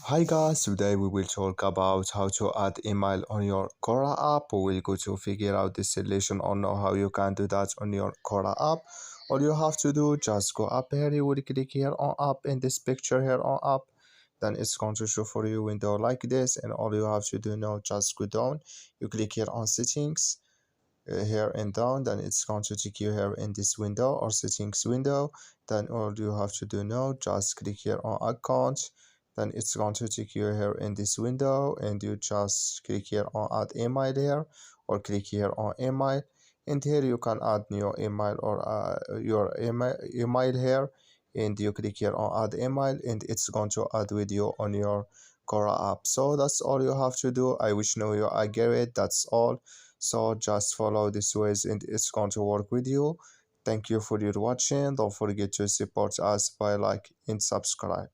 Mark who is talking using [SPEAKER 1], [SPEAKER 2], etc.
[SPEAKER 1] Hi guys, today we will talk about how to add email on your Quora app. We will go to figure out the solution or know how you can do that on your Quora app. All you have to do, just go up here, you will click here on app in this picture here on app. Then it's going to show for you window like this, and all you have to do now, just go down, you click here on settings, here and down, then it's going to take you here in this window or settings window. Then all you have to do now, just click here on account, then it's going to take you here in this window, and you just click here on add email here, or click here on email, and here you can add new email or your email here, and you click here on add email, and it's going to add with you on your Quora app. So that's all you have to do. I wish know you I get it. That's all. So just follow these ways and it's going to work with you. Thank you for your watching. Don't forget to support us by like and subscribe.